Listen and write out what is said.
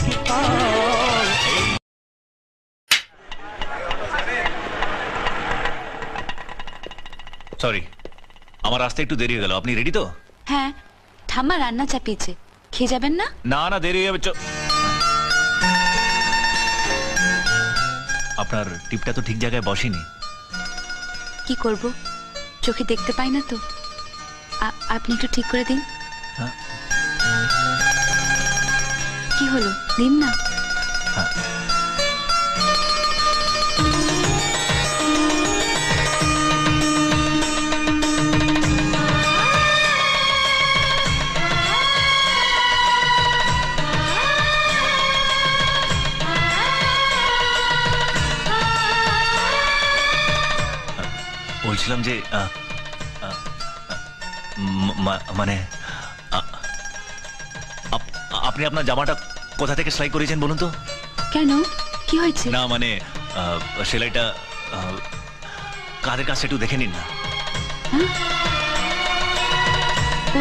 কি পাও। সরি, আমার আসতে একটু দেরি হয়ে গেল। আপনি রেডি তো? হ্যাঁ, ঠাম্মা রান্না চাপিয়েছে, খেয়ে যাবেন না? না না, দেরি হয়ে যাবে। আপনার টিপটা তো ঠিক জায়গায় বসেনি। কি করব, চোখে দেখতে পাই না তো। আপনি একটু ঠিক করে দিন। হ্যাঁ। কি হলো, দিন না। হ্যাঁ। বলছিলাম যে মানে আপনি আপনার জামাটা কোথা থেকে সেলাই করেছেন বলুন তো? কেন, কি হয়েছে? না মানে সেলাইটা কাদের কাছে একটু দেখে নিন না। ও